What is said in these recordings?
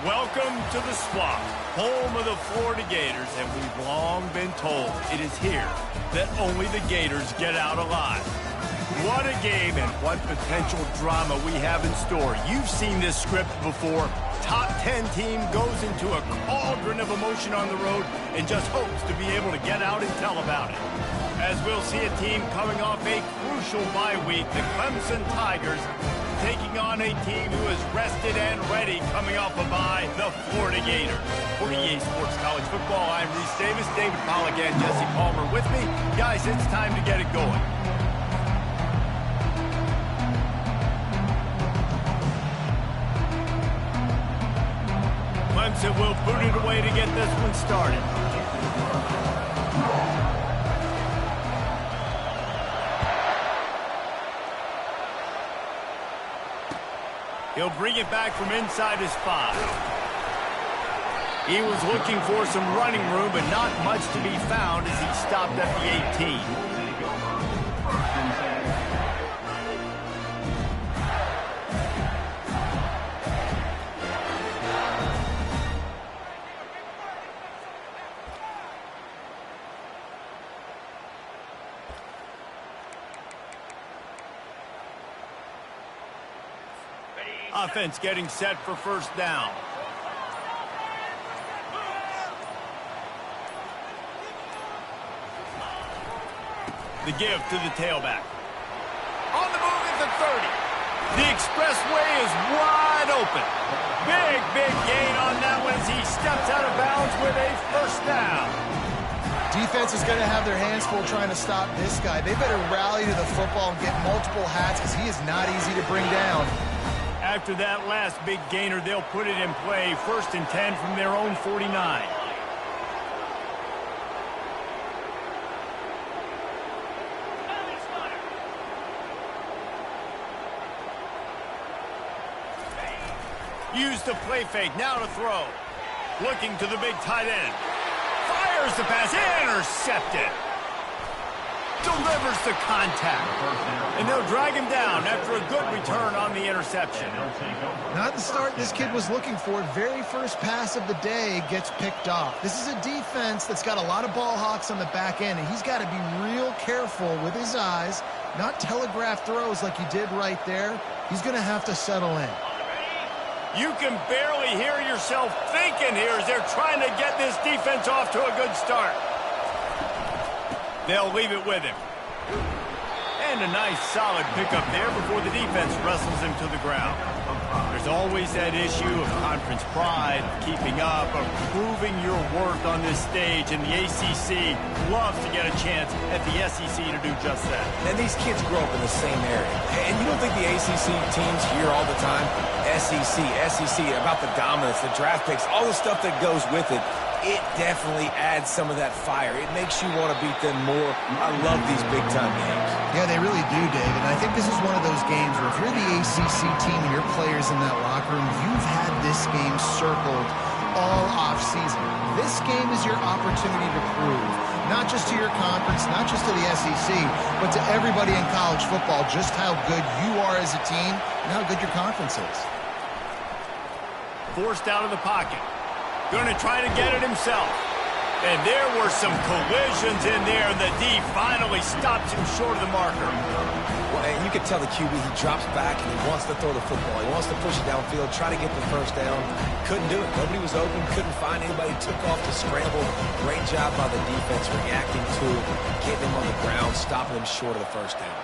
Welcome to the Swamp, home of the Florida Gators, and we've long been told it is here that only the Gators get out alive. What a game and what potential drama we have in store. You've seen this script before. Top 10 team goes into a cauldron of emotion on the road and just hopes to be able to get out and tell about it. As we'll see a team coming off a crucial bye week, the Clemson Tigers, taking on a team who is rested and ready coming off a bye, the Florida Gators. For EA Sports College Football, I'm Reese Davis, David Pollack, and Jesse Palmer with me. Guys, it's time to get it going. Clemson will boot it away to get this one started. He'll bring it back from inside his 5. He was looking for some running room, but not much to be found as he stopped at the 18. Offense getting set for first down. The give to the tailback. On the move at the 30. The expressway is wide open. Big gain on that one as he steps out of bounds with a first down. Defense is going to have their hands full trying to stop this guy. They better rally to the football and get multiple hats because he is not easy to bring down. After that last big gainer, they'll put it in play. 1st and 10 from their own 49. Use the play fake, now to throw. Looking to the big tight end. Fires the pass, intercepted. Delivers the contact. And they'll drag him down after a good return on the interception. Not the start this kid was looking for. Very first pass of the day gets picked off. This is a defense that's got a lot of ball hawks on the back end, and he's got to be real careful with his eyes, not telegraph throws like he did right there. He's going to have to settle in. You can barely hear yourself thinking here as they're trying to get this defense off to a good start. They'll leave it with him. And a nice solid pickup there before the defense wrestles him to the ground. There's always that issue of conference pride, keeping up, of proving your worth on this stage, and the ACC loves to get a chance at the SEC to do just that. And these kids grow up in the same area. And you don't think the ACC teams hear all the time, SEC, about the dominance, the draft picks, all the stuff that goes with it. It definitely adds some of that fire. It makes you want to beat them more. I love these big-time games. Yeah, they really do, David. I think this is one of those games where if you're the ACC team and your players in that locker room, you've had this game circled all offseason. This game is your opportunity to prove, not just to your conference, not just to the SEC, but to everybody in college football, just how good you are as a team and how good your conference is. Forced out of the pocket. Going to try to get it himself. And there were some collisions in there, and the D finally stops him short of the marker. Well, and you can tell the QB, he drops back, and he wants to throw the football. He wants to push it downfield, try to get the first down. Couldn't do it. Nobody was open, couldn't find anybody. Took off to scramble. Great job by the defense reacting to it, getting him on the ground, stopping him short of the first down.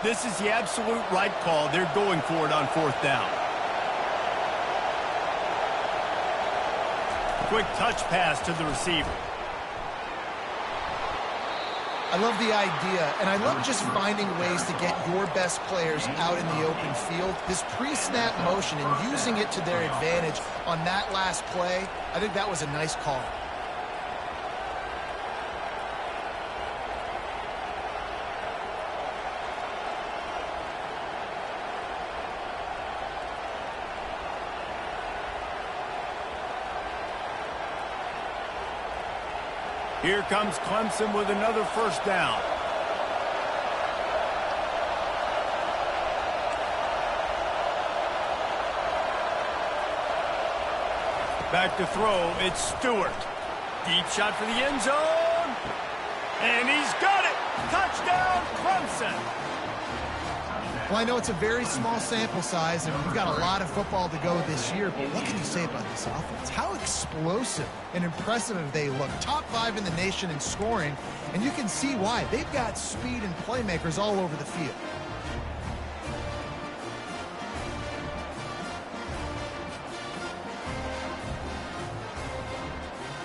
This is the absolute right call. They're going for it on 4th down. Quick touch pass to the receiver. I love the idea, and I love just finding ways to get your best players out in the open field. This pre-snap motion and using it to their advantage on that last play, I think that was a nice call. Here comes Clemson with another first down. Back to throw, it's Stewart. Deep shot for the end zone. And he's got it. Touchdown, Clemson. Well, I know it's a very small sample size, and we've got a lot of football to go this year, but what can you say about this offense? How explosive and impressive they look. Top 5 in the nation in scoring, and you can see why. They've got speed and playmakers all over the field.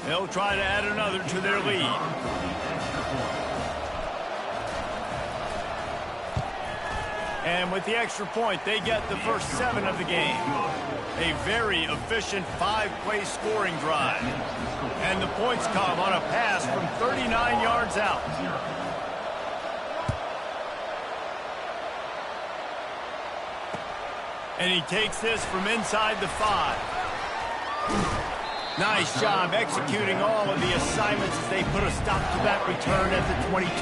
They'll try to add another to their lead. And with the extra point, they get the first 7 of the game. A very efficient 5-play scoring drive. And the points come on a pass from 39 yards out. And he takes this from inside the 5. Nice job executing all of the assignments as they put a stop to that return at the 22.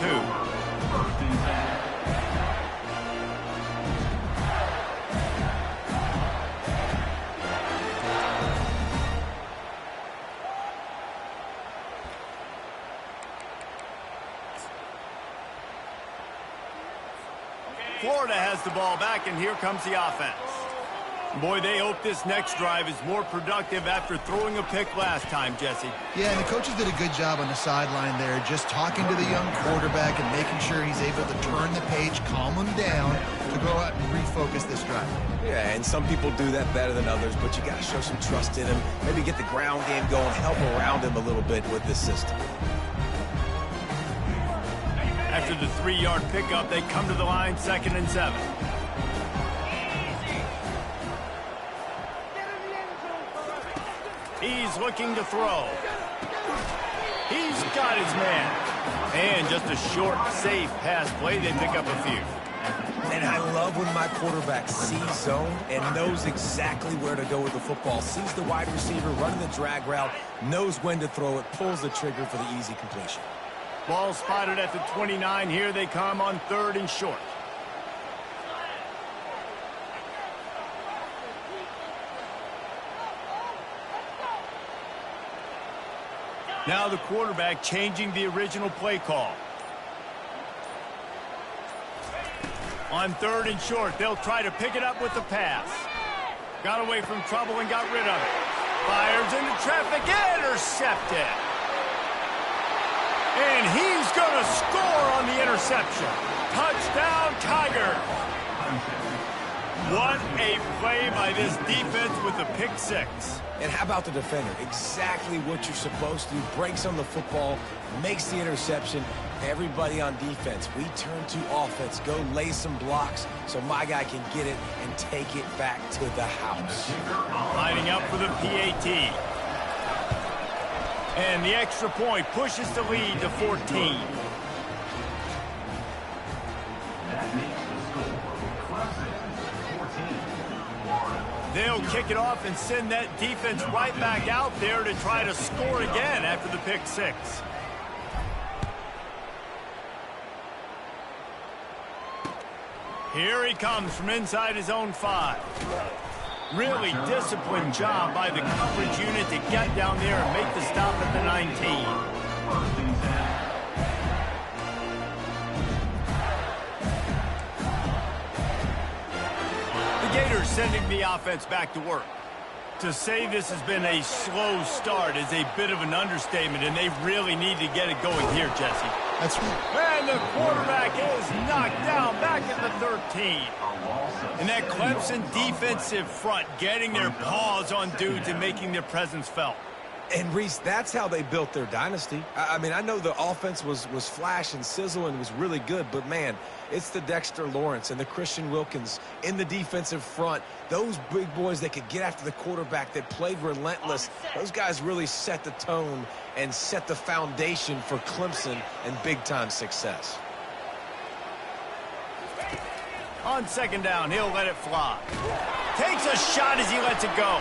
Florida has the ball back, and here comes the offense. Boy, they hope this next drive is more productive after throwing a pick last time, Jesse. Yeah, and the coaches did a good job on the sideline there, just talking to the young quarterback and making sure he's able to turn the page, calm him down, to go out and refocus this drive. Yeah, and some people do that better than others, but you got to show some trust in him, maybe get the ground game going, help around him a little bit with this system. After the 3-yard pickup, they come to the line, 2nd and 7. He's looking to throw. He's got his man. And just a short, safe pass play. They pick up a few. And I love when my quarterback sees zone and knows exactly where to go with the football. Sees the wide receiver running the drag route, knows when to throw it, pulls the trigger for the easy completion. Ball spotted at the 29. Here they come on 3rd and short. Now the quarterback changing the original play call. On 3rd and short, they'll try to pick it up with the pass. Got away from trouble and got rid of it. Fires into traffic, intercepted. And he's going to score on the interception. Touchdown, Tigers. What a play by this defense with the pick 6. And how about the defender? Exactly what you're supposed to do. Breaks on the football, makes the interception. Everybody on defense, we turn to offense. Go lay some blocks so my guy can get it and take it back to the house. Lining up for the PAT. And the extra point pushes the lead to 14. They'll kick it off and send that defense right back out there to try to score again after the pick 6. Here he comes from inside his own 5. Really disciplined job by the coverage unit to get down there and make the stop at the 19. Gators sending the offense back to work. To say this has been a slow start is a bit of an understatement, and they really need to get it going here, Jesse. That's right. And the quarterback is knocked down back at the 13. And that Clemson defensive front getting their paws on dudes and making their presence felt. And, Reese, that's how they built their dynasty. I mean, I know the offense was flash and sizzle and was really good, but, man, it's the Dexter Lawrence and the Christian Wilkins in the defensive front. Those big boys that could get after the quarterback, that played relentless. Those guys really set the tone and set the foundation for Clemson and big-time success. On 2nd down, he'll let it fly. Takes a shot as he lets it go.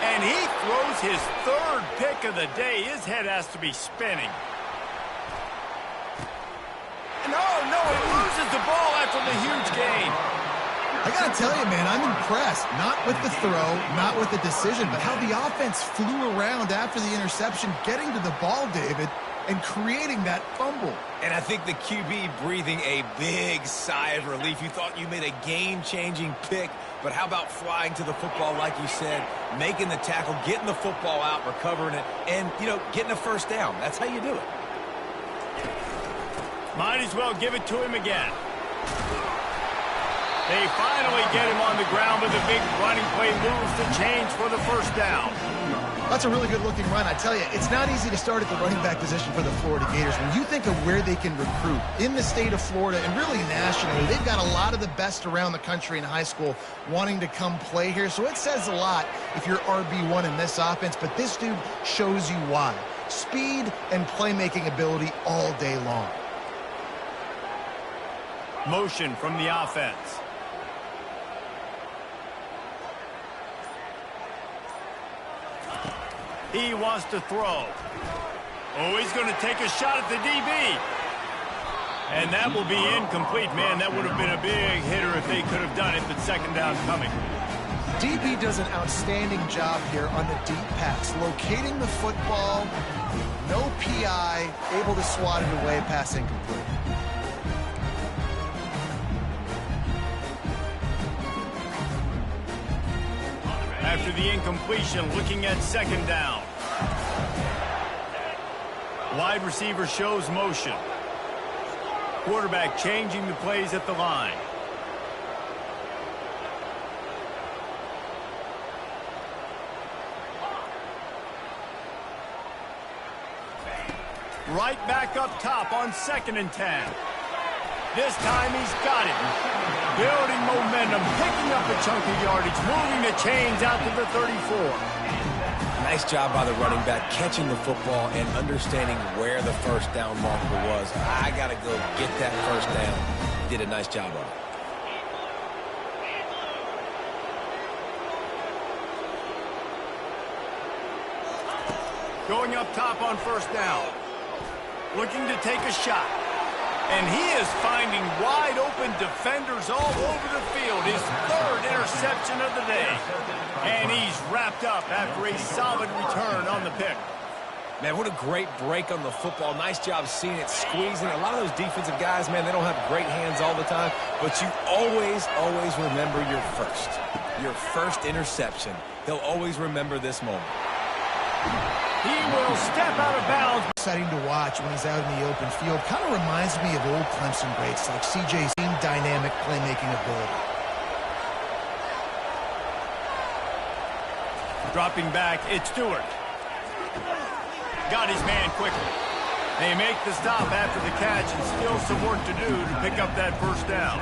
And he throws his 3rd pick of the day. His head has to be spinning. No, he loses the ball after the huge gain. I got to tell you, man, I'm impressed. Not with the throw, not with the decision, but how the offense flew around after the interception, getting to the ball, David, and creating that fumble. And I think the QB breathing a big sigh of relief. You thought you made a game-changing pick, but how about flying to the football, like you said, making the tackle, getting the football out, recovering it, and, you know, getting a first down. That's how you do it. Might as well give it to him again. They finally get him on the ground with a big running play, moves the chains for the first down. That's a really good-looking run. I tell you, it's not easy to start at the running back position for the Florida Gators. When you think of where they can recruit in the state of Florida and really nationally, they've got a lot of the best around the country in high school wanting to come play here. So it says a lot if you're RB1 in this offense, but this dude shows you why. Speed and playmaking ability all day long. Motion from the offense. He wants to throw. Oh, he's going to take a shot at the DB. And that will be incomplete. Man, that would have been a big hitter if they could have done it, but second down coming. DB does an outstanding job here on the deep pass, locating the football, no PI, able to swat it away, pass incomplete. After the incompletion, looking at second down. Wide receiver shows motion. Quarterback changing the plays at the line. Right back up top on 2nd and 10. This time he's got it. Building momentum, picking up a chunk of yardage, moving the chains out to the 34. Nice job by the running back, catching the football and understanding where the first down marker was. I got to go get that first down. Did a nice job of it. Going up top on first down. Looking to take a shot. And he is finding wide-open defenders all over the field. His 3rd interception of the day. And he's wrapped up after a solid return on the pick. Man, what a great break on the football. Nice job seeing it, squeezing. A lot of those defensive guys, man, they don't have great hands all the time. But you always, always remember your first interception. They'll always remember this moment. He will step out of bounds. Exciting to watch when he's out in the open field. Kind of reminds me of old Clemson greats like CJ's dynamic playmaking ability. Dropping back, it's Stewart. Got his man quickly. They make the stop after the catch and still some work to do to pick up that first down.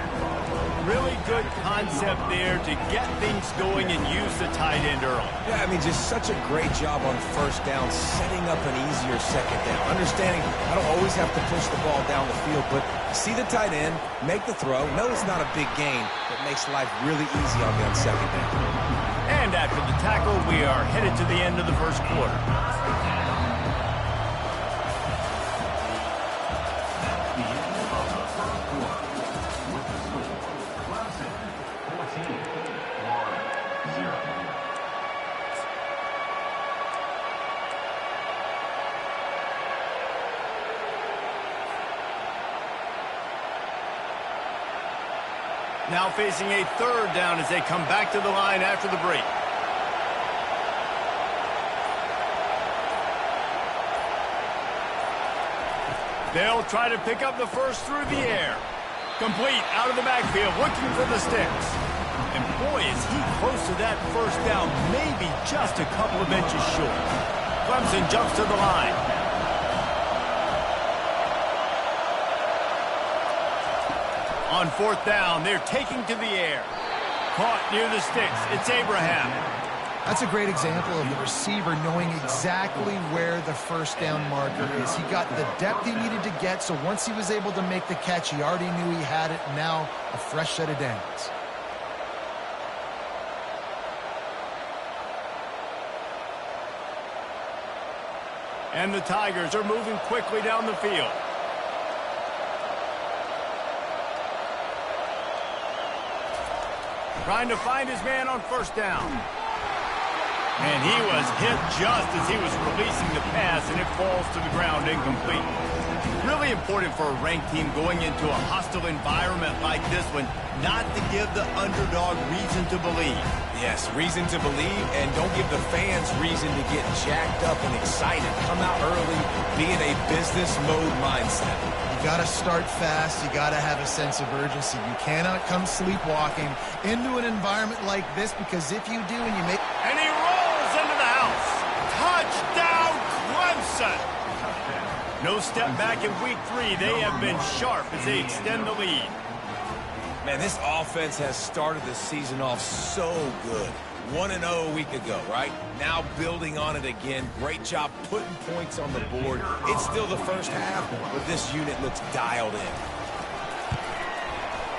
Really good concept there to get things going and use the tight end early. Yeah, I mean, just such a great job on first down, setting up an easier second down. Understanding I don't always have to push the ball down the field, but see the tight end, make the throw. No, it's not a big gain, but makes life really easy on me on second down. And after the tackle, we are headed to the end of the first quarter. Now facing a 3rd down as they come back to the line after the break. They'll try to pick up the first through the air. Complete out of the backfield, looking for the sticks. And boy, is he close to that first down, maybe just a couple of inches short. Clemson jumps to the line. On 4th down, they're taking to the air. Caught near the sticks. It's Abraham. That's a great example of the receiver knowing exactly where the first down marker is. He got the depth he needed to get, so once he was able to make the catch, he already knew he had it. Now, a fresh set of downs. And the Tigers are moving quickly down the field. Trying to find his man on first down. And he was hit just as he was releasing the pass, and it falls to the ground incomplete. Really important for a ranked team going into a hostile environment like this one, not to give the underdog reason to believe. Yes, reason to believe, and don't give the fans reason to get jacked up and excited. Come out early, be in a business mode mindset. You got to start fast. You got to have a sense of urgency. You cannot come sleepwalking into an environment like this, because if you do and you make... And he rolls into the house. Touchdown, Clemson! No step back in week 3. They have been sharp as they extend the lead. Man, this offense has started the season off so good. 1-0 a week ago, right? Now building on it again. Great job putting points on the board. It's still the first half, but this unit looks dialed in.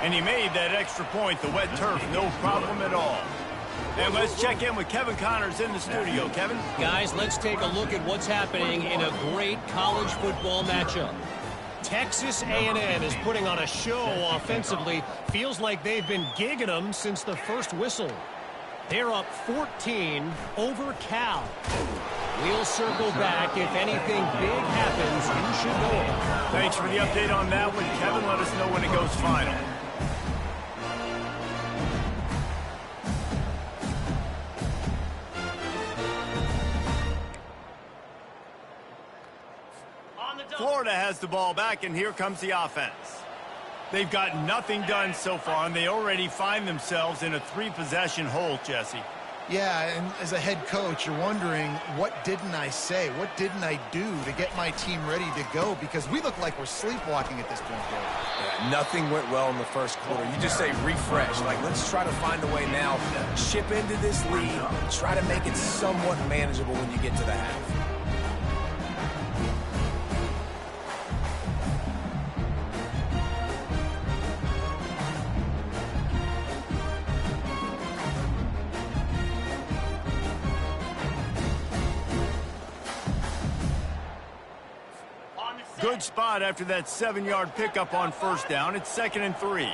And he made that extra point. The wet turf, no problem at all. And let's check in with Kevin Connors in the studio. Kevin? Guys, let's take a look at what's happening in a great college football matchup. Texas A&M is putting on a show offensively. Feels like they've been gigging them since the first whistle. They're up 14 over Cal. We'll circle back. If anything big happens, you should know it. Thanks for the update on that one, Kevin. Let us know when it goes final. Florida has the ball back, and here comes the offense. They've got nothing done so far, and they already find themselves in a 3-possession hole, Jesse. Yeah, and as a head coach, you're wondering, what didn't I say? What didn't I do to get my team ready to go? Because we look like we're sleepwalking at this point, Dave. Yeah, nothing went well in the first quarter. You just say refresh. Like, let's try to find a way now. Chip into this lead. Try to make it somewhat manageable when you get to the half. Good spot after that 7-yard pickup on first down. It's 2nd and 3.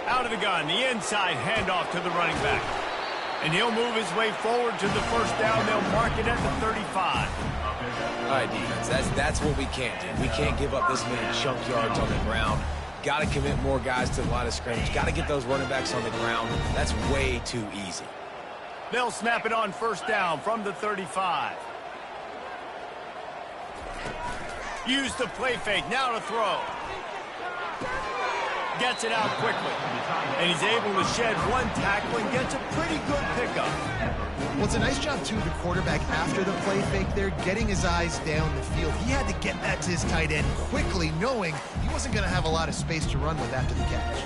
Out of the gun, the inside handoff to the running back. And he'll move his way forward to the first down. They'll mark it at the 35. All right, defense, that's what we can't do. We can't give up this many chunk yards on the ground. Got to commit more guys to the line of scrimmage. Got to get those running backs on the ground. That's way too easy. They'll snap it on first down from the 35. Use the play fake. Now to throw. Gets it out quickly. And he's able to shed one tackle and gets a pretty good pickup. Well, it's a nice job, too, the quarterback, after the play fake there, getting his eyes down the field. He had to get that to his tight end quickly, knowing he wasn't going to have a lot of space to run with after the catch.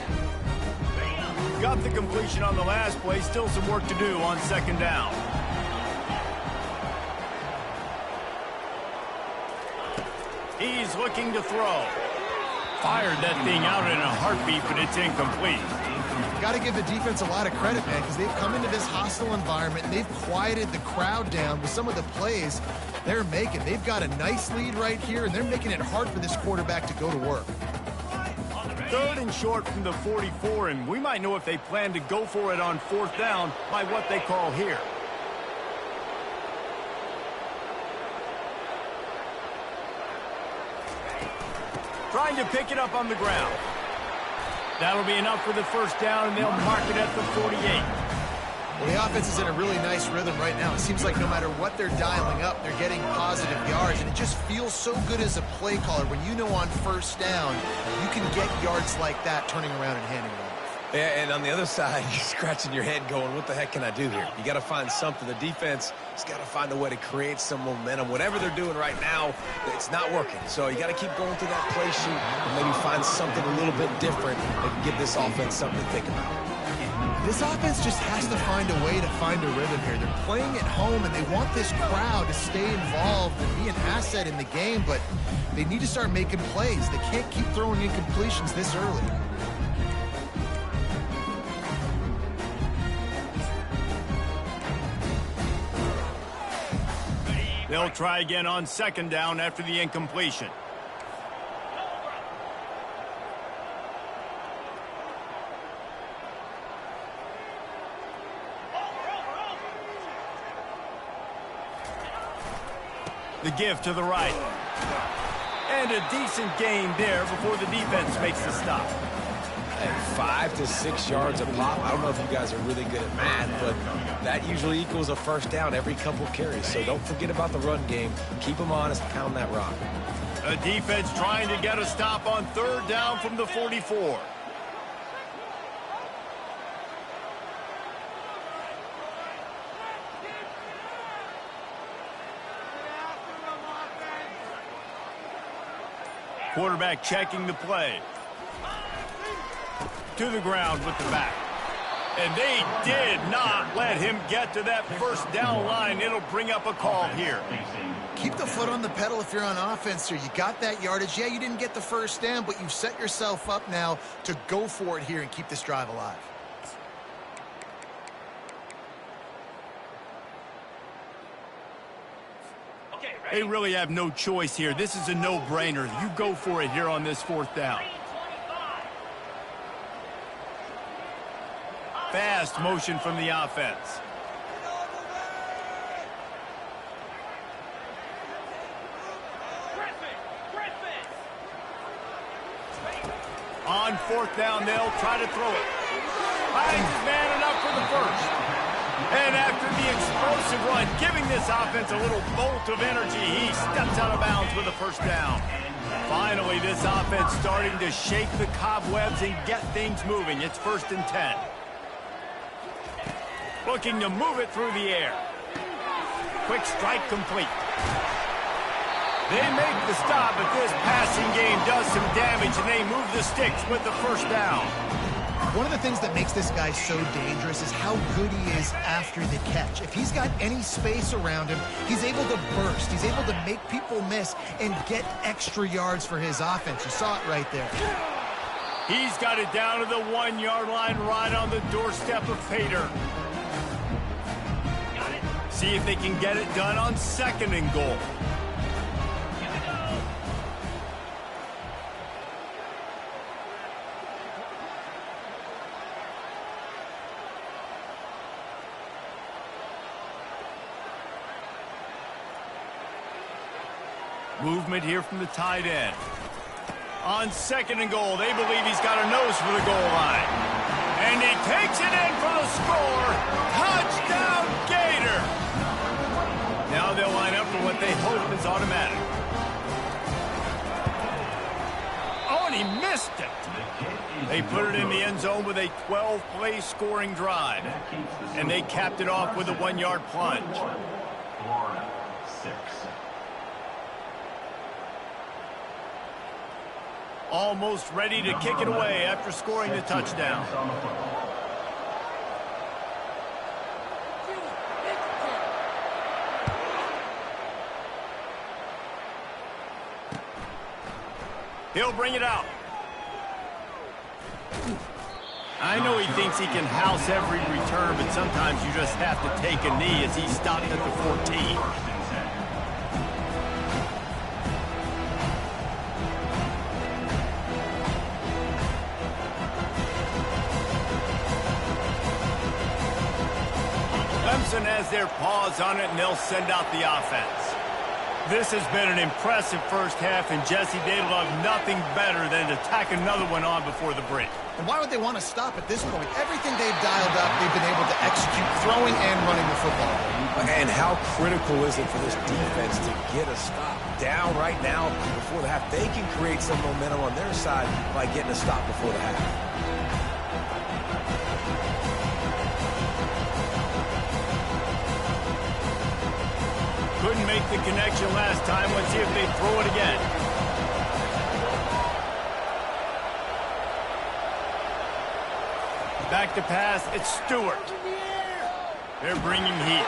Got the completion on the last play. Still some work to do on 2nd down. He's looking to throw. Fired that thing out in a heartbeat, but it's incomplete. Got to give the defense a lot of credit, man, because they've come into this hostile environment. They've quieted the crowd down with some of the plays they're making. They've got a nice lead right here, and they're making it hard for this quarterback to go to work. 3rd and short from the 44, and we might know if they plan to go for it on 4th down by what they call here. Trying to pick it up on the ground. That'll be enough for the first down, and they'll mark it at the 48. Well, the offense is in a really nice rhythm right now. It seems like no matter what they're dialing up, they're getting positive yards, and it just feels so good as a play caller when you know on first down you can get yards like that turning around and handing it off. Yeah, and on the other side, you're scratching your head going, what the heck can I do here? You got to find something. The defense has got to find a way to create some momentum. Whatever they're doing right now, it's not working. So you got to keep going through that play sheet and maybe find something a little bit different that can give this offense something to think about. This offense just has to find a way to find a rhythm here. They're playing at home, and they want this crowd to stay involved and be an asset in the game, but they need to start making plays. They can't keep throwing incompletions this early. They'll try again on second down after the incompletion. The give to the right. And a decent gain there before the defense makes the stop. Hey, 5 to 6 yards a pop. I don't know if you guys are really good at math, but that usually equals a first down every couple carries. So don't forget about the run game. Keep them honest, pound that rock. A defense trying to get a stop on third down from the 44. Quarterback checking the play. To the ground with the back. And they did not let him get to that first down line. It'll bring up a call here. Keep the foot on the pedal if you're on offense here. You got that yardage. Yeah, you didn't get the first down, but you've set yourself up now to go for it here and keep this drive alive. They really have no choice here. This is a no-brainer. You go for it here on this fourth down. Fast motion from the offense. On fourth down, they'll try to throw it. Finds his man enough for the first. And after the explosive run, giving this offense a little bolt of energy, he steps out of bounds with a first down. Finally, this offense starting to shake the cobwebs and get things moving. It's 1st and 10. Looking to move it through the air. Quick strike complete. They make the stop, but this passing game does some damage, and they move the sticks with the first down. One of the things that makes this guy so dangerous is how good he is after the catch. If he's got any space around him, he's able to burst. He's able to make people miss and get extra yards for his offense. You saw it right there. He's got it down to the 1-yard line right on the doorstep of Pater. See if they can get it done on 2nd and goal. Movement here from the tight end. On 2nd and goal, they believe he's got a nose for the goal line. And he takes it in for the score. Touchdown, Gator! Now they'll line up for what they hope is automatic. Oh, and he missed it. They put it in the end zone with a 12-play scoring drive. And they capped it off with a 1-yard plunge. Almost ready to kick it away after scoring the touchdown. He'll bring it out. I know he thinks he can house every return, but sometimes you just have to take a knee as he stopped at the 14. Has their paws on it, and they'll send out the offense. This has been an impressive first half, and Jesse, they'd love nothing better than to tack another one on before the break. And why would they want to stop at this point? Everything they've dialed up, they've been able to execute throwing and running the football. And how critical is it for this defense to get a stop down right now before the half? They can create some momentum on their side by getting a stop before the half. Couldn't make the connection last time. Let's see if they throw it again. Back to pass. It's Stewart. They're bringing heat.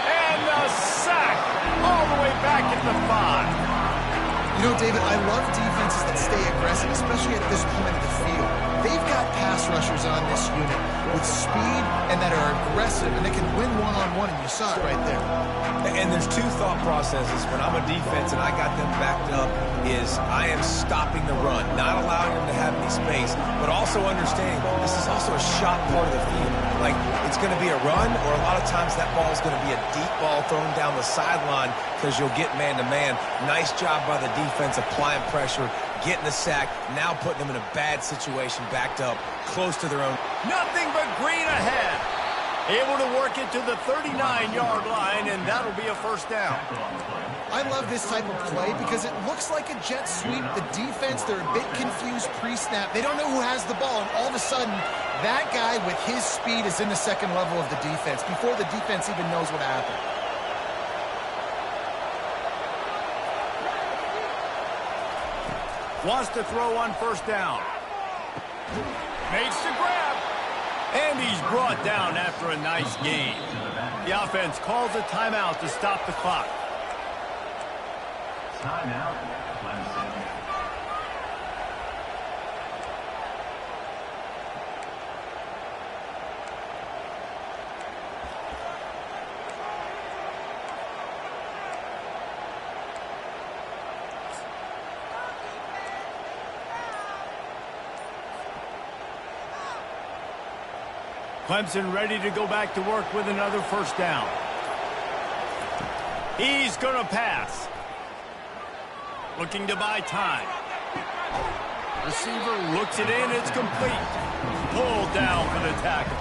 And the sack all the way back at the 5. You know, David, I love defenses that stay aggressive, especially at this point of the field. They've got pass rushers on this unit with speed and that are aggressive, and they can win one-on-one, and you saw it right there. And there's two thought processes when I'm a defense and I got them backed up is I am stopping the run, not allowing them to have any space, but also understanding this is also a shot part of the field. Like, it's going to be a run, or a lot of times that ball is going to be a deep ball thrown down the sideline because you'll get man-to-man. Nice job by the defense applying pressure, getting the sack, now putting them in a bad situation, backed up, close to their own. Nothing but green ahead. Able to work it to the 39-yard line, and that'll be a first down. I love this type of play because it looks like a jet sweep. The defense, they're a bit confused pre-snap. They don't know who has the ball, and all of a sudden, that guy with his speed is in the second level of the defense before the defense even knows what happened. Wants to throw on first down. Makes the grab. And he's brought down after a nice gain. The offense calls a timeout to stop the clock. Timeout, Clemson. Clemson ready to go back to work with another first down. He's going to pass. Looking to buy time. Receiver looks it in. It's complete. Pulled down for the tackle.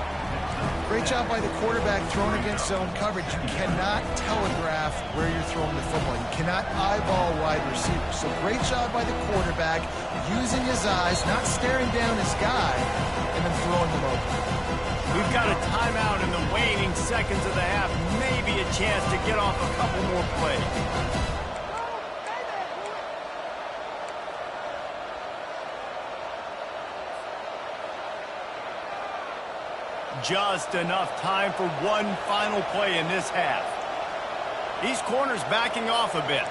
Great job by the quarterback throwing against zone coverage. You cannot telegraph where you're throwing the football. You cannot eyeball wide receivers. So great job by the quarterback using his eyes, not staring down his guy, and then throwing them open. We've got a timeout in the waning seconds of the half. Maybe a chance to get off a couple more plays. Just enough time for one final play in this half. These corners backing off a bit.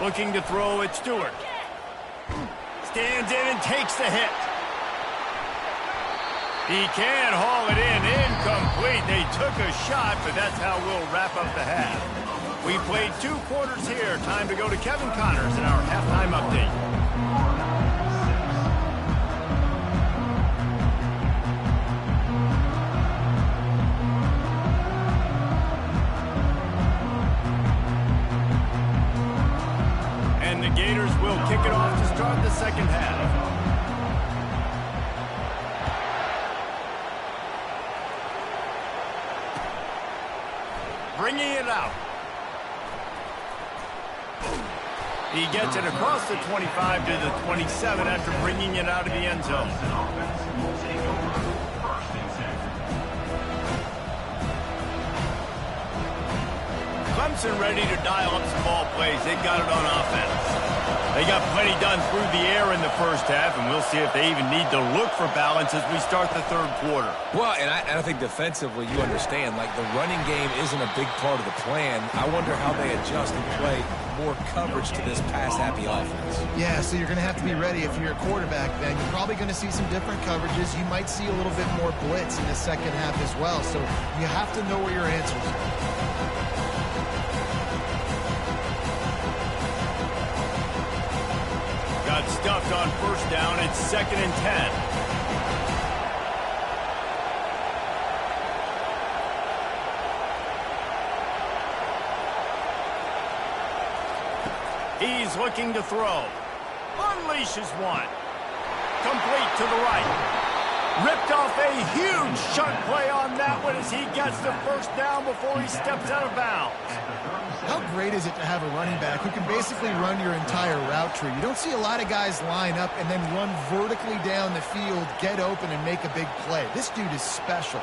Looking to throw at Stewart. Stands in and takes the hit. He can haul it in. Incomplete. They took a shot, but that's how we'll wrap up the half. We played 2 quarters here. Time to go to Kevin Connors in our halftime update. Gators will kick it off to start the second half. Bringing it out. He gets it across the 25 to the 27 after bringing it out of the end zone. Clemson ready to dial up some ball plays. They've got it on offense. They got plenty done through the air in the first half, and we'll see if they even need to look for balance as we start the third quarter. Well, and I think defensively, you understand, like the running game isn't a big part of the plan. I wonder how they adjust and play more coverage to this pass-happy offense. Yeah, so you're going to have to be ready if you're a quarterback, then. You're probably going to see some different coverages. You might see a little bit more blitz in the second half as well, so you have to know where your answers are. Got stuffed on first down. It's 2nd and 10. He's looking to throw. Unleashes one. Complete to the right. Ripped off a huge chunk play on that one as he gets the first down before he steps out of bounds. How great is it to have a running back who can basically run your entire route tree? You don't see a lot of guys line up and then run vertically down the field, get open, and make a big play. This dude is special.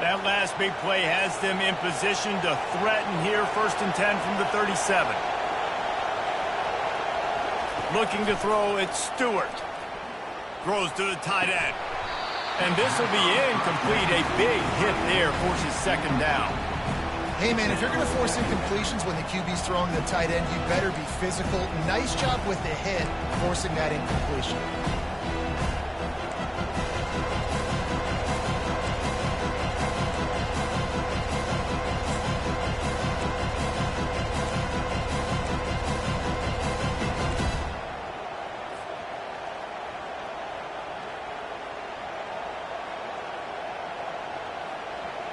That last big play has them in position to threaten here. 1st and 10 from the 37. Looking to throw, it's Stewart. Throws to the tight end. And this will be incomplete. A big hit there forces second down. Hey, man, if you're going to force incompletions when the QB's throwing the tight end, you better be physical. Nice job with the hit, forcing that incompletion.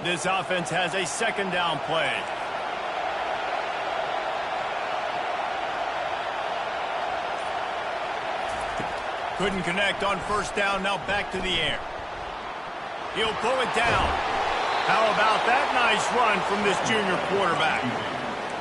This offense has a second down play. Couldn't connect on first down, now back to the air. He'll pull it down. How about that nice run from this junior quarterback?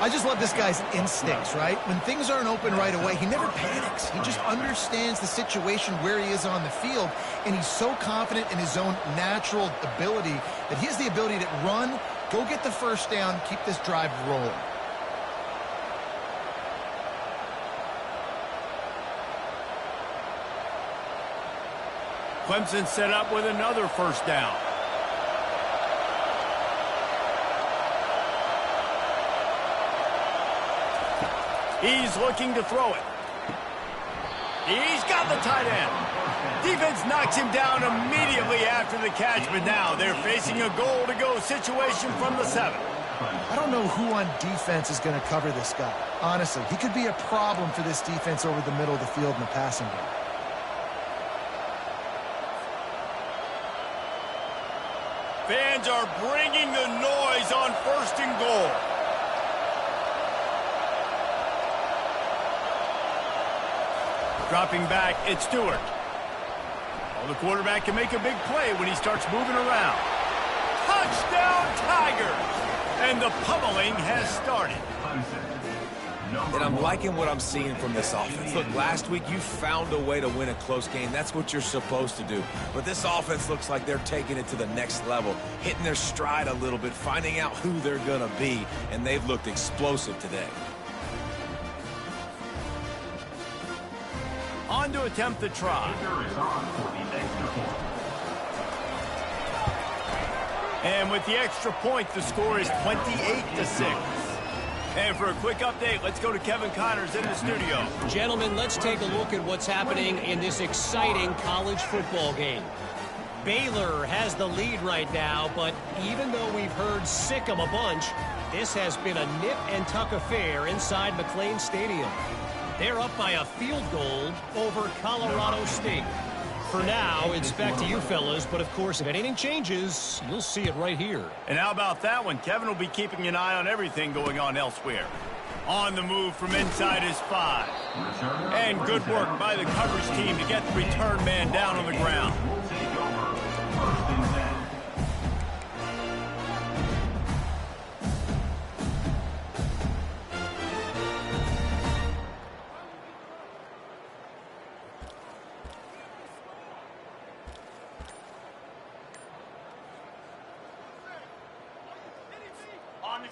I just love this guy's instincts, right? When things aren't open right away, he never panics. He just understands the situation where he is on the field, and he's so confident in his own natural ability that he has the ability to run, go get the first down, keep this drive rolling. Clemson set up with another first down. He's looking to throw it. He's got the tight end. Defense knocks him down immediately after the catch, but now they're facing a goal-to-go situation from the 7. I don't know who on defense is going to cover this guy. Honestly, he could be a problem for this defense over the middle of the field in the passing game. Fans are bringing the noise on first and goal. Dropping back, it's Stewart. Well, the quarterback can make a big play when he starts moving around. Touchdown, Tigers! And the pummeling has started. And I'm liking what I'm seeing from this offense. Look, last week you found a way to win a close game. That's what you're supposed to do. But this offense looks like they're taking it to the next level, hitting their stride a little bit, finding out who they're going to be, and they've looked explosive today. On to attempt the try. And with the extra point, the score is 28-6. And for a quick update, let's go to Kevin Connors in the studio. Gentlemen, let's take a look at what's happening in this exciting college football game. Baylor has the lead right now, but even though we've heard sick 'em a bunch, this has been a nip-and-tuck affair inside McLean Stadium. They're up by a field goal over Colorado State. For now, it's back to you fellas, but of course, if anything changes, you'll see it right here. And how about that one? Kevin will be keeping an eye on everything going on elsewhere. On the move from inside his 5. And good work by the coverage team to get the return man down on the ground.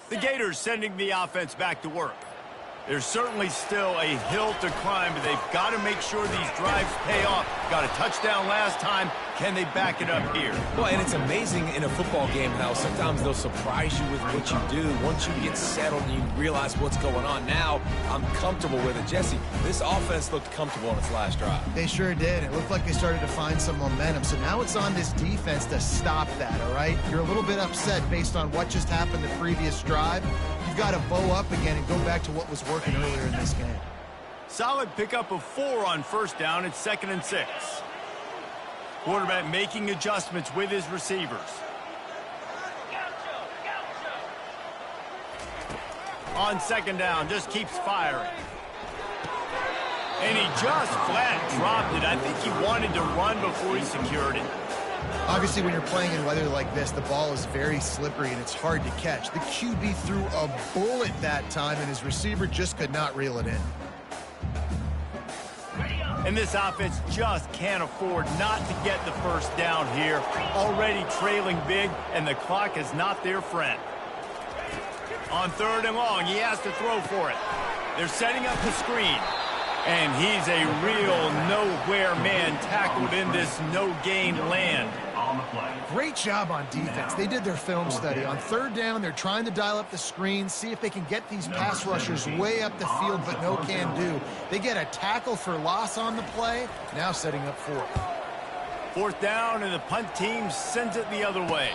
The Gators sending the offense back to work. There's certainly still a hill to climb, but they've got to make sure these drives pay off. Got a touchdown last time. Can they back it up here? Well, and it's amazing in a football game how sometimes they'll surprise you with what you do. Once you get settled and you realize what's going on, now I'm comfortable with it. Jesse, this offense looked comfortable on its last drive. They sure did. It looked like they started to find some momentum. So now it's on this defense to stop that, all right? You're a little bit upset based on what just happened the previous drive. You've got to bow up again and go back to what was working earlier in this game. Solid pickup of 4 on first down. It's 2nd and 6. Quarterback making adjustments with his receivers. On 2nd down, just keeps firing. And he just flat dropped it. I think he wanted to run before he secured it. Obviously, when you're playing in weather like this, the ball is very slippery and it's hard to catch. The QB threw a bullet that time, and his receiver just could not reel it in. And this offense just can't afford not to get the first down here. Already trailing big, and the clock is not their friend. On 3rd and long, he has to throw for it. They're setting up the screen. And he's a real nowhere man tackled in this no-gain land. On the play. Great job on defense. They did their film study. On third down, they're trying to dial up the screen, see if they can get these pass rushers way up the field, but no can do. They get a tackle for loss on the play, now setting up fourth. Fourth down, and the punt team sends it the other way.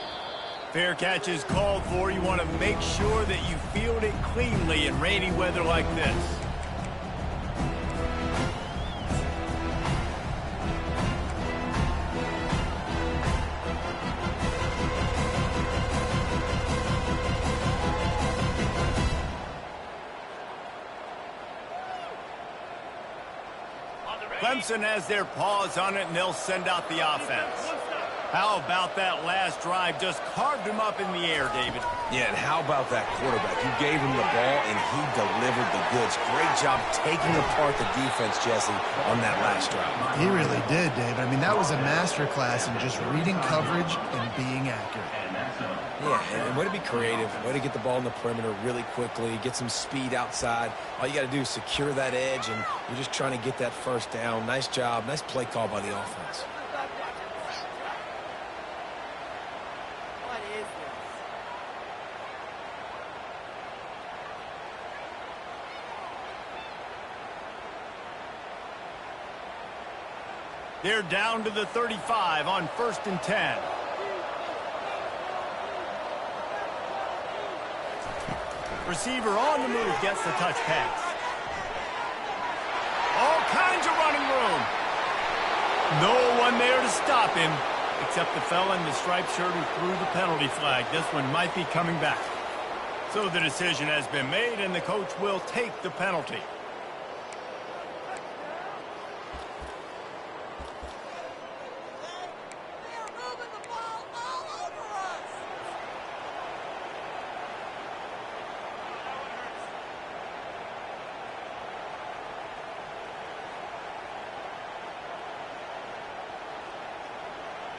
Fair catch is called for. You want to make sure that you field it cleanly in rainy weather like this. Clemson has their paws on it, and they'll send out the offense. How about that last drive? Just carved him up in the air, David. Yeah, and how about that quarterback? You gave him the ball, and he delivered the goods. Great job taking apart the defense, Jesse, on that last drive. He really did, David. I mean, that was a masterclass in just reading coverage and being accurate. Yeah, and way to be creative, way to get the ball in the perimeter really quickly, get some speed outside. All you got to do is secure that edge, and you're just trying to get that first down. Nice job, nice play call by the offense. What is this? They're down to the 35 on 1st and 10. Receiver on the move gets the touch pass. All kinds of running room. No one there to stop him, except the fella in the striped shirt who threw the penalty flag. This one might be coming back. So the decision has been made, and the coach will take the penalty. They're moving the ball all over us.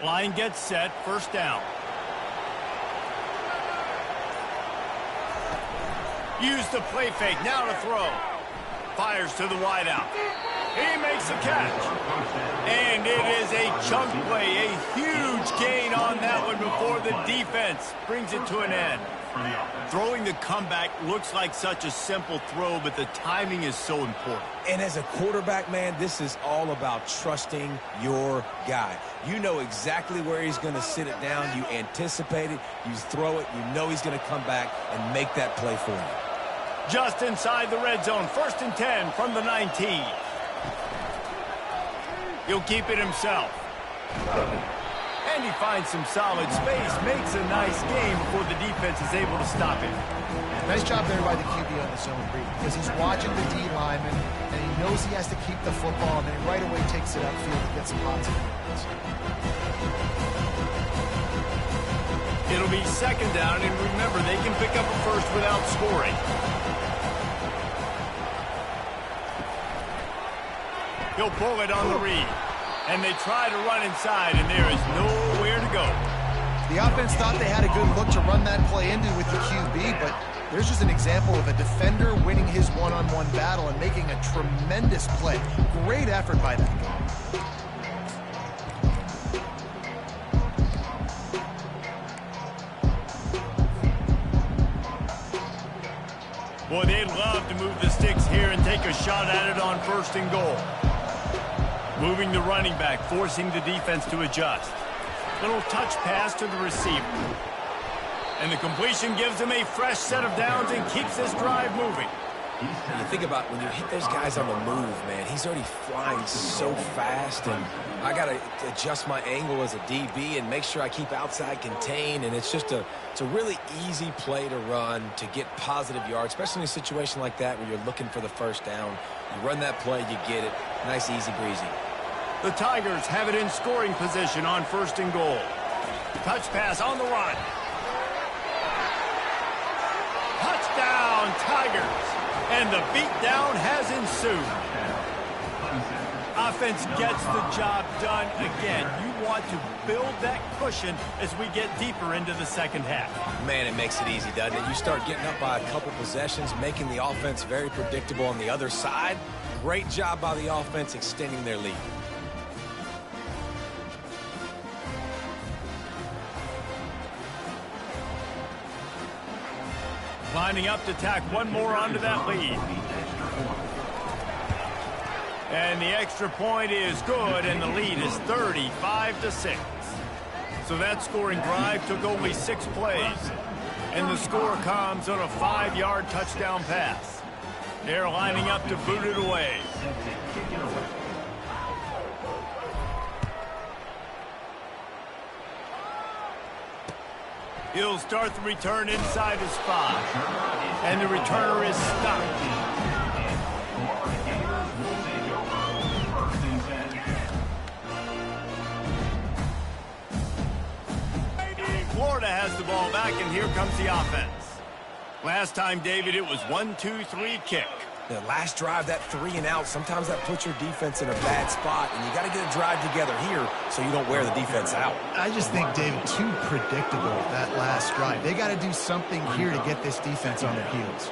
Line gets set, first down. Use the play fake, now to throw. Fires to the wideout. He makes the catch. And it is a chunk play, a huge gain on that one before the defense brings it to an end. Throwing the comeback looks like such a simple throw, but the timing is so important. And as a quarterback, man, this is all about trusting your guy. You know exactly where he's going to sit it down. You anticipate it. You throw it. You know he's going to come back and make that play for you. Just inside the red zone, 1st and 10 from the 19. He'll keep it himself. And he finds some solid space, makes a nice game before the defense is able to stop him. Nice job there by the QB on the zone read, because he's watching the D lineman, and he knows he has to keep the football, and then he right away takes it upfield to get some positive yards. It'll be 2nd down, and remember, they can pick up a first without scoring. He'll pull it on the read. And they try to run inside, and there is nowhere to go. The offense thought they had a good look to run that play into with the QB, but there's just an example of a defender winning his one-on-one battle and making a tremendous play. Great effort by that guy. Boy, they'd love to move the sticks here and take a shot at it on 1st and goal. Moving the running back, forcing the defense to adjust. Little touch pass to the receiver. And the completion gives him a fresh set of downs and keeps this drive moving. You think about when you hit those guys on the move, man, he's already flying so fast, and I got to adjust my angle as a DB and make sure I keep outside contained, and it's a really easy play to run to get positive yards, especially in a situation like that where you're looking for the first down. You run that play, you get it. Nice, easy breezy. The Tigers have it in scoring position on 1st and goal. Touch pass on the run. Touchdown, Tigers. And the beatdown has ensued. Offense gets the job done again. You want to build that cushion as we get deeper into the second half. Man, it makes it easy, doesn't it? You start getting up by a couple possessions, making the offense very predictable on the other side. Great job by the offense extending their lead. Lining up to tack one more onto that lead. And the extra point is good, and the lead is 35-6. So that scoring drive took only 6 plays. And the score comes on a 5-yard touchdown pass. They're lining up to boot it away. He'll start the return inside his 5. And the returner is stopped. Florida has the ball back, and here comes the offense. Last time, David, it was 1-2-3 kick. The last drive, that 3 and out, sometimes that puts your defense in a bad spot, and you got to get a drive together here so you don't wear the defense out. I just think, David, too predictable, that last drive. They got to do something here to get this defense on their heels.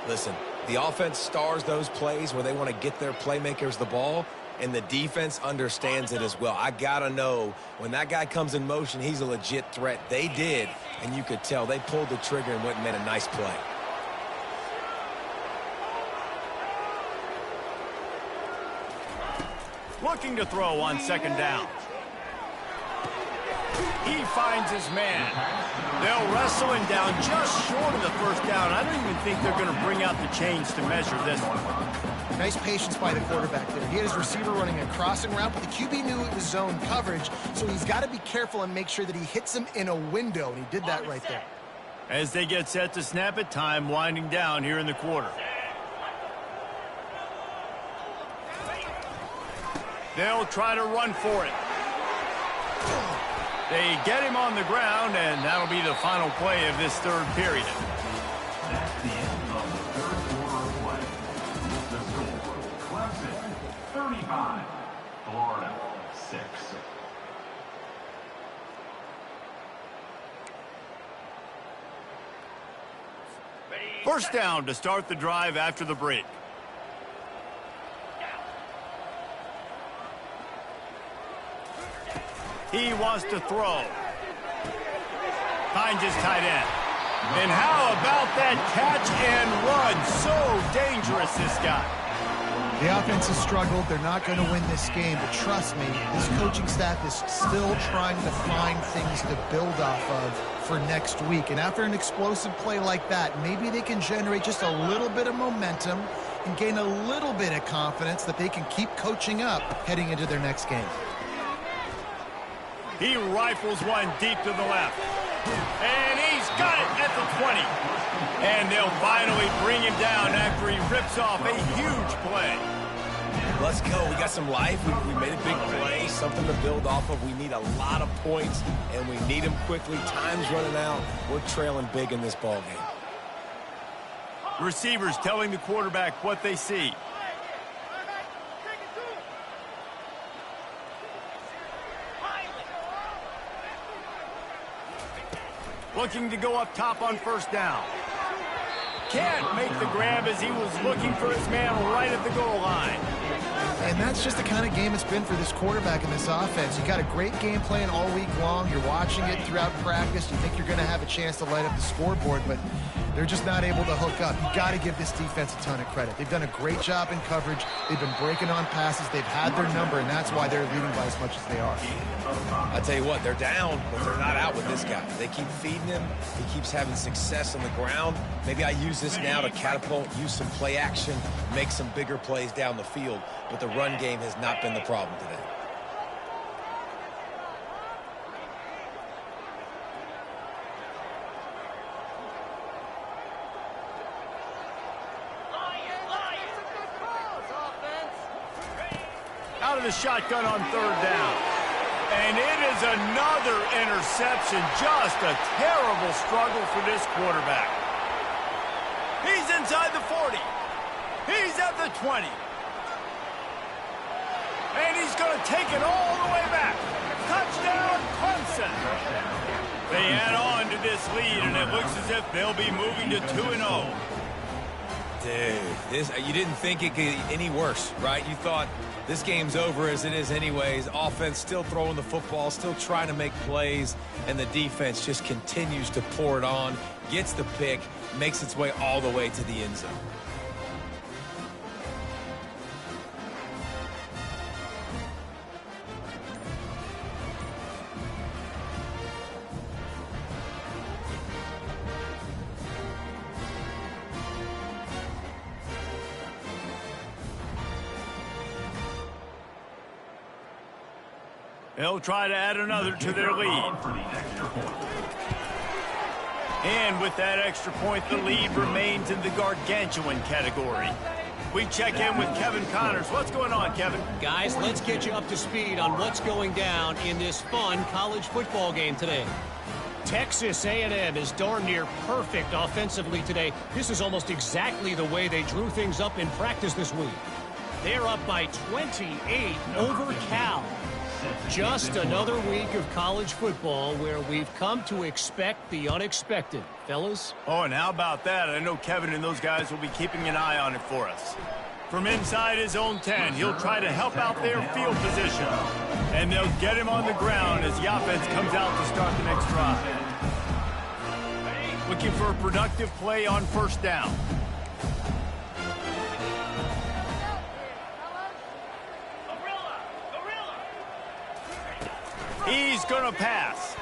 Listen, the offense stars those plays where they want to get their playmakers the ball, and the defense understands it as well. I got to know when that guy comes in motion, he's a legit threat. They did, and you could tell they pulled the trigger and went and made a nice play. Looking to throw on second down. He finds his man. They'll wrestle him down just short of the first down. I don't even think they're going to bring out the chains to measure this one. Nice patience by the quarterback there. He had his receiver running a crossing route, but the QB knew it was zone coverage, so he's got to be careful and make sure that he hits him in a window, and he did that right there. As they get set to snap it, time winding down here in the quarter. They'll try to run for it. They get him on the ground, and that'll be the final play of this third period. That's the end of the third quarter of play. The score, Clemson 35, Florida 6. First down to start the drive after the break. He wants to throw. Finds his tight end. And how about that catch and run? So dangerous, this guy. The offense has struggled. They're not going to win this game, but trust me, this coaching staff is still trying to find things to build off of for next week. And after an explosive play like that, maybe they can generate just a little bit of momentum and gain a little bit of confidence that they can keep coaching up heading into their next game. He rifles one deep to the left. And he's got it at the 20. And they'll finally bring him down after he rips off a huge play. Let's go. We got some life. We made a big play, something to build off of. We need a lot of points, and we need them quickly. Time's running out. We're trailing big in this ball game. Receivers telling the quarterback what they see. Looking to go up top on first down. Can't make the grab as he was looking for his man right at the goal line. And that's just the kind of game it's been for this quarterback in this offense. You got a great game plan all week long. You're watching it throughout practice. You think you're going to have a chance to light up the scoreboard, but they're just not able to hook up. You got to give this defense a ton of credit. They've done a great job in coverage. They've been breaking on passes. They've had their number, and that's why they're leading by as much as they are. I tell you what, they're down, but they're not out with this guy. They keep feeding him. He keeps having success on the ground. Maybe I use this now to catapult, use some play action, make some bigger plays down the field. But the run game has not been the problem today. Out of the shotgun on third down. And it is another interception. Just a terrible struggle for this quarterback. He's inside the 40. He's at the 20. And he's going to take it all the way back. Touchdown, Clemson. They add on to this lead, and it looks as if they'll be moving to 2-0. Dude, you didn't think it could get any worse, right? You thought this game's over as it is anyways. Offense still throwing the football, still trying to make plays, and the defense just continues to pour it on, gets the pick, makes its way all the way to the end zone. They'll try to add another to their lead. And with that extra point, the lead remains in the gargantuan category. We check in with Kevin Connors. What's going on, Kevin? Guys, let's get you up to speed on what's going down in this fun college football game today. Texas A&M is darn near perfect offensively today. This is almost exactly the way they drew things up in practice this week. They're up by 28 over Cal. Just another week of college football where we've come to expect the unexpected. Fellas? Oh, and how about that? I know Kevin and those guys will be keeping an eye on it for us. From inside his own 10, he'll try to help out their field position. And they'll get him on the ground as the offense comes out to start the next drive. Looking for a productive play on first down. He's going to pass.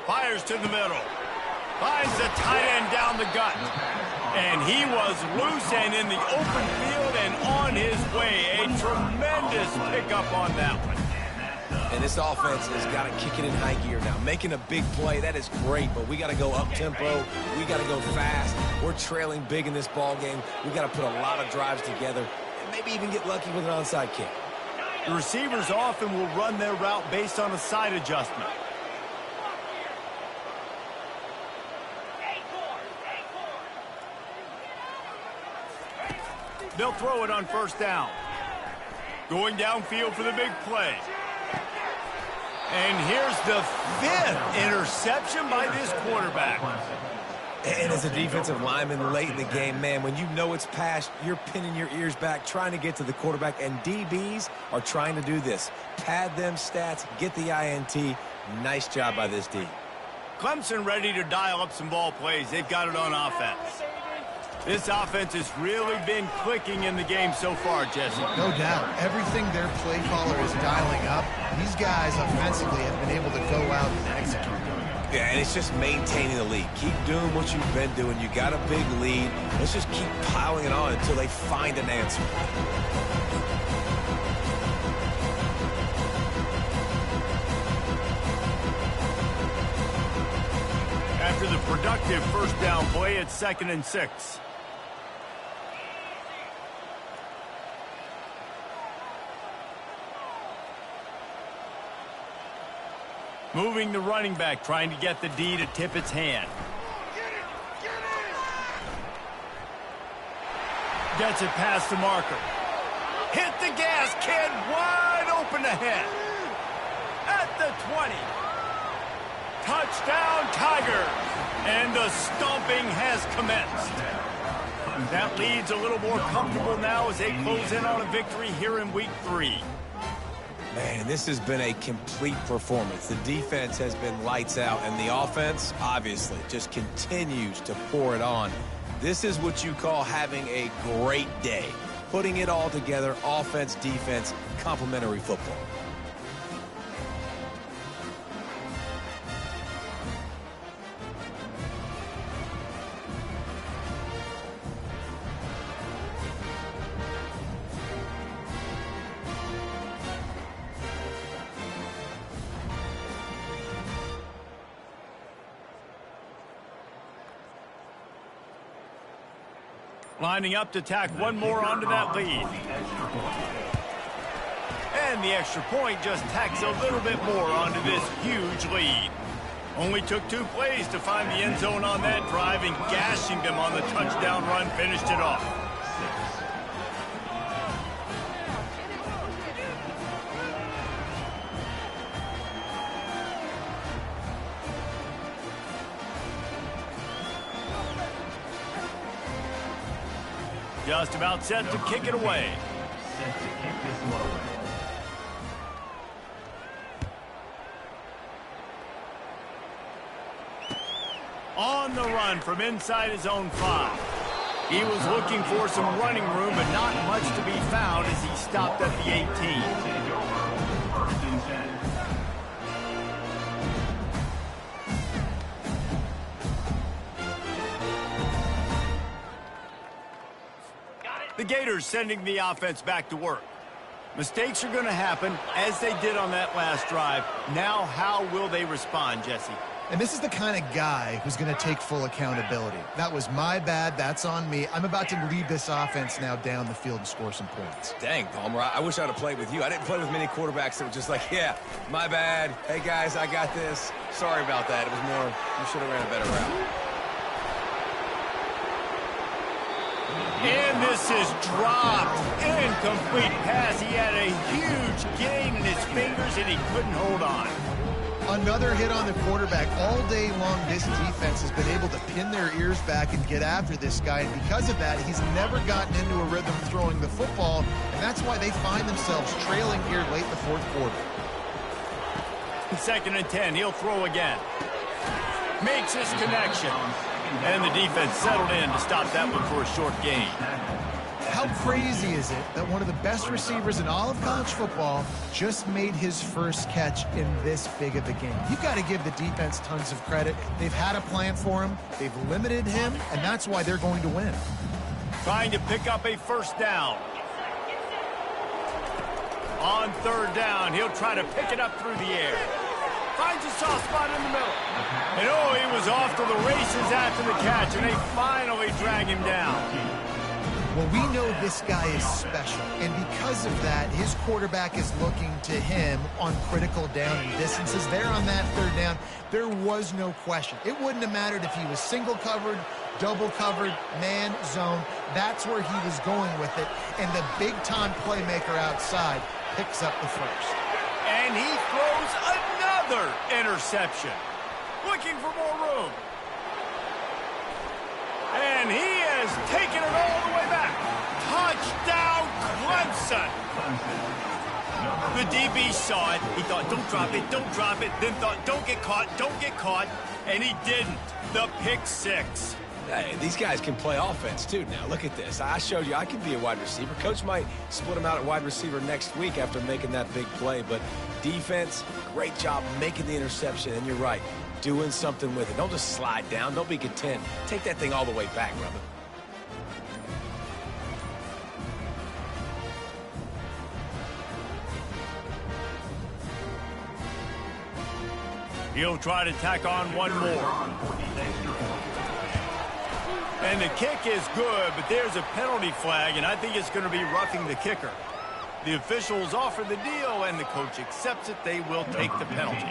Fires to the middle. Finds the tight end down the gut. And he was loose and in the open field and on his way. A tremendous pickup on that one. And this offense has got to kick it in high gear now. Making a big play, that is great, but we got to go up-tempo. We got to go fast. We're trailing big in this ball game. We got to put a lot of drives together and maybe even get lucky with an onside kick. The receivers often will run their route based on a side adjustment. They'll throw it on first down. Going downfield for the big play. And here's the 5th interception by this quarterback. And as a defensive lineman late in the game, man, when you know it's past, you're pinning your ears back, trying to get to the quarterback, and DBs are trying to do this. Pad them stats, get the INT. Nice job by this D. Clemson ready to dial up some ball plays. They've got it on offense. This offense has really been clicking in the game so far, Jesse. No doubt. Everything their play caller is dialing up, these guys offensively have been able to go out and execute. Yeah, and it's just maintaining the lead. Keep doing what you've been doing. You got a big lead. Let's just keep piling it on until they find an answer. After the productive first down play, it's 2nd and 6. Moving the running back, trying to get the D to tip its hand. Gets it past the marker. Hit the gas, kid. Wide open ahead. At the 20. Touchdown, Tigers. And the stomping has commenced. That lead's a little more comfortable now as they close in on a victory here in week 3. Man, this has been a complete performance. The defense has been lights out, and the offense, obviously, just continues to pour it on. This is what you call having a great day. Putting it all together, offense, defense, complementary football. Lining up to tack one more onto that lead. And the extra point just tacks a little bit more onto this huge lead. Only took 2 plays to find the end zone on that drive, and gashing them on the touchdown run finished it off. Just about set to kick it away. Set to kick this one away. On the run from inside his own 5. He was looking for some running room, but not much to be found as he stopped at the 18. Take over. 1st and 10. The Gators sending the offense back to work. Mistakes are going to happen, as they did on that last drive. Now, how will they respond, Jesse? And this is the kind of guy who's going to take full accountability. That was my bad. That's on me. I'm about to lead this offense now down the field and score some points. Dang, Palmer, I wish I would have played with you. I didn't play with many quarterbacks that were just like, yeah, my bad. Hey, guys, I got this. Sorry about that. It was more, you should have ran a better route. And this is dropped. Incomplete pass. He had a huge gain in his fingers, and he couldn't hold on. Another hit on the quarterback. All day long, this defense has been able to pin their ears back and get after this guy. And because of that, he's never gotten into a rhythm throwing the football. And that's why they find themselves trailing here late in the 4th quarter. 2nd and 10. He'll throw again. Makes his connection. And the defense settled in to stop that one for a short gain. How crazy is it that one of the best receivers in all of college football just made his first catch in this big of a game? You've got to give the defense tons of credit. They've had a plan for him. They've limited him, and that's why they're going to win. Trying to pick up a 1st down. On 3rd down, he'll try to pick it up through the air. Finds a soft spot in the middle. And oh, he was off to the races after the catch, and they finally drag him down. Well, we know this guy is special, and because of that, his quarterback is looking to him on critical down and distances. There on that 3rd down, there was no question. It wouldn't have mattered if he was single covered, double covered, man, zone. That's where he was going with it, and the big-time playmaker outside picks up the 1st. And he throws another interception. Looking for more room. And he has taken it all the way back. Touchdown, Clemson. The DB saw it. He thought, don't drop it, don't drop it. Then thought, don't get caught. And he didn't. The pick 6. Hey, these guys can play offense, too. Now, look at this. I showed you I can be a wide receiver. Coach might split him out at wide receiver next week after making that big play. But defense, great job making the interception. And you're right, doing something with it. Don't just slide down. Don't be content. Take that thing all the way back, brother. He'll try to tack on one more. And the kick is good, but there's a penalty flag, and I think it's going to be roughing the kicker. The officials offer the deal, and the coach accepts it. They will take the penalty.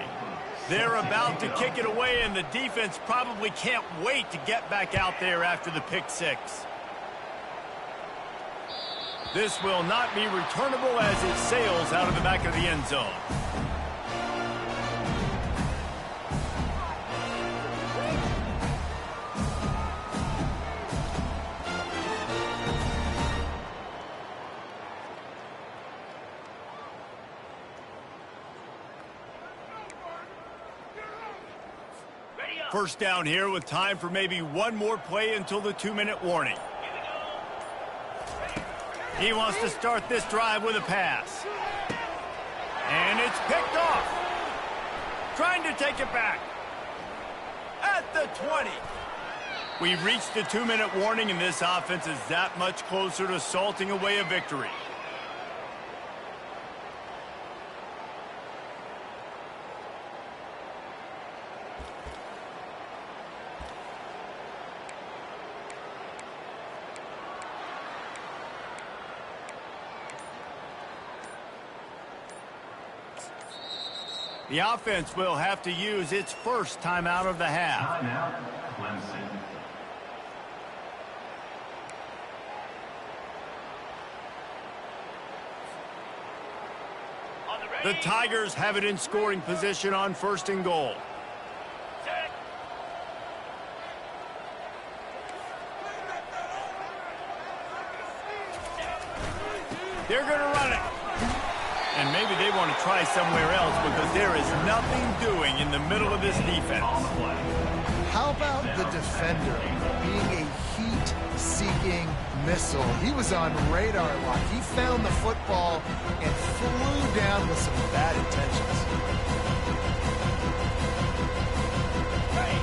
They're about to kick it away, and the defense probably can't wait to get back out there after the pick 6. This will not be returnable as it sails out of the back of the end zone. First down here with time for maybe one more play until the 2-minute warning. He wants to start this drive with a pass. And it's picked off. Trying to take it back. At the 20. We've reached the 2-minute warning, and this offense is that much closer to salting away a victory. The offense will have to use its first timeout of the half. Timeout, Clemson. The Tigers have it in scoring position on 1st and goal. They're going to run it. And maybe they want to try somewhere else because there is nothing doing in the middle of this defense. How about the defender being a heat-seeking missile? He was on radar lock. He found the football and flew down with some bad intentions.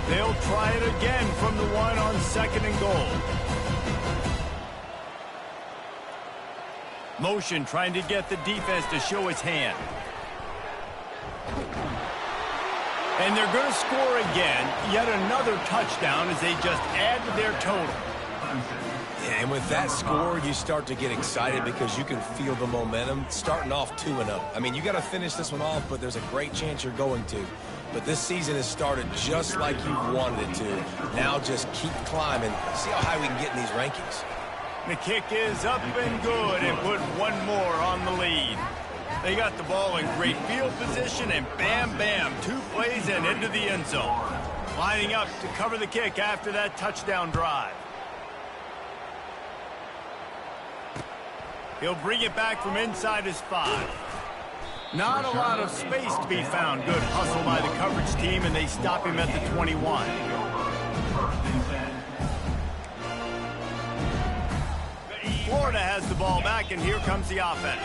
They'll try it again from the one on 2nd and goal. Motion trying to get the defense to show its hand. And they're going to score again. Yet another touchdown as they just add to their total. Yeah, and with that score, you start to get excited because you can feel the momentum starting off 2-0. I mean, you got to finish this one off, but there's a great chance you're going to. But this season has started just like you wanted it to. Now just keep climbing. See how high we can get in these rankings. The kick is up and good and put one more on the lead. They got the ball in great field position and bam, bam, 2 plays and into the end zone. Lining up to cover the kick after that touchdown drive. He'll bring it back from inside his 5. Not a lot of space to be found. Good hustle by the coverage team, and they stop him at the 21. Florida has the ball back, and here comes the offense.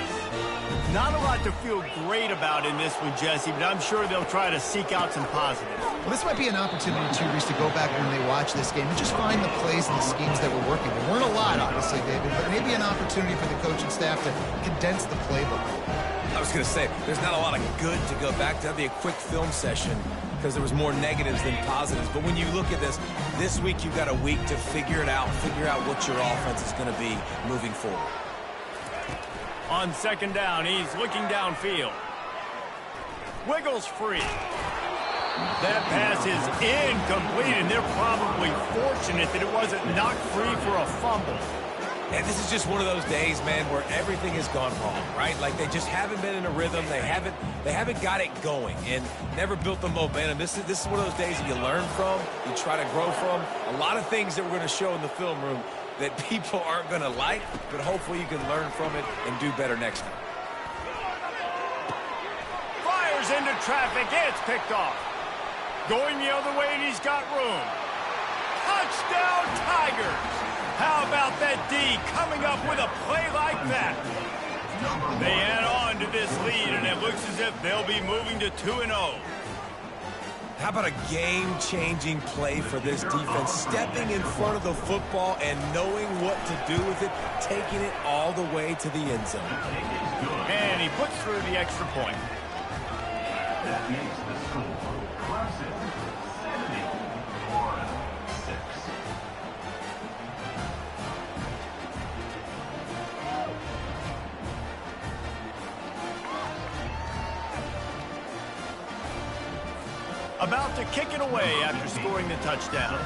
Not a lot to feel great about in this one, Jesse, but I'm sure they'll try to seek out some positives. Well, this might be an opportunity, too, Reese, to go back when they watch this game and just find the plays and the schemes that were working. There weren't a lot, obviously, David, but maybe an opportunity for the coaching staff to condense the playbook. I was going to say, there's not a lot of good to go back to. That'd be a quick film session because there was more negatives than positives. But when you look at this week you've got a week to figure it out, figure out what your offense is going to be moving forward. On 2nd down, he's looking downfield. Wiggles free. That pass is incomplete, and they're probably fortunate that it wasn't knocked free for a fumble. And this is just one of those days, man, where everything has gone wrong, right? Like they just haven't been in a rhythm. They haven't got it going and never built the momentum. This is one of those days that you learn from, you try to grow from. A lot of things that we're going to show in the film room that people aren't going to like, but hopefully you can learn from it and do better next time. Fires into traffic. It's picked off. Going the other way, and he's got room. Touchdown, Tigers! How about that D coming up with a play like that? They add on to this lead, and it looks as if they'll be moving to 2-0. How about a game-changing play for this defense? Stepping in front of the football and knowing what to do with it, taking it all the way to the end zone. And he puts through the extra point. That makes the score Clemson 70, Florida 6. About to kick it away after scoring the touchdown.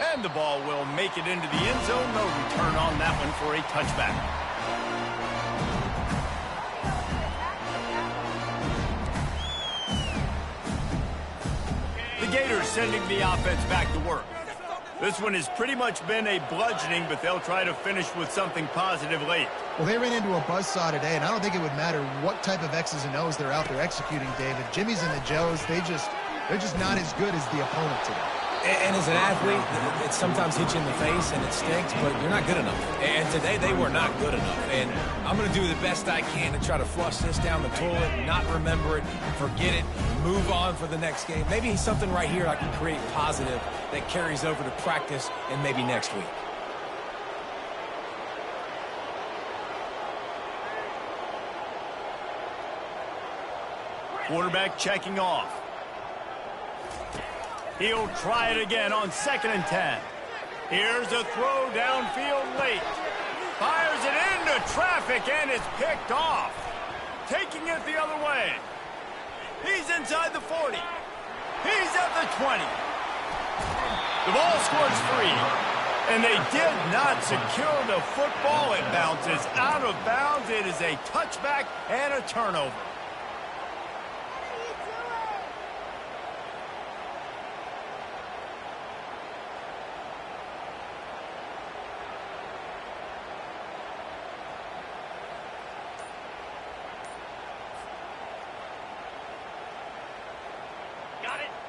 And the ball will make it into the end zone. No return on that one for a touchback. The Gators sending the offense back to work. This one has pretty much been a bludgeoning, but they'll try to finish with something positive late. Well, they ran into a buzzsaw today, and I don't think it would matter what type of X's and O's they're out there executing, David. Jimmy's and the Joes, they're just not as good as the opponent today. And as an athlete, it sometimes hits you in the face and it stinks, but you're not good enough. And today they were not good enough. And I'm going to do the best I can to try to flush this down the toilet, not remember it, forget it, move on for the next game. Maybe something right here I can create positive that carries over to practice and maybe next week. Quarterback checking off. He'll try it again on 2nd and 10. Here's a throw downfield late. Fires it into traffic, and it's picked off. Taking it the other way. He's inside the 40. He's at the 20. The ball scores free. And they did not secure the football. It bounces out of bounds. It is a touchback and a turnover.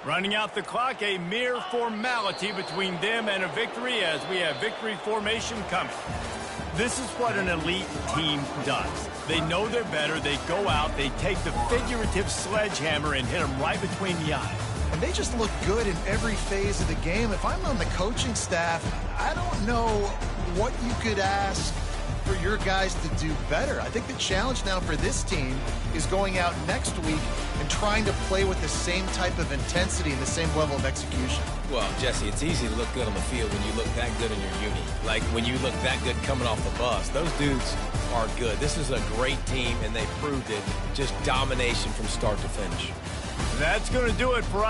Running out the clock, a mere formality between them and a victory as we have victory formation coming. This is what an elite team does. They know they're better. They go out. They take the figurative sledgehammer and hit them right between the eyes. And they just look good in every phase of the game. If I'm on the coaching staff, I don't know what you could ask for your guys to do better. I think the challenge now for this team is going out next week and trying to play with the same type of intensity and the same level of execution. Well, Jesse, it's easy to look good on the field when you look that good in your uni. Like when you look that good coming off the bus. Those dudes are good. This is a great team, and they proved it. Just domination from start to finish. That's going to do it for us.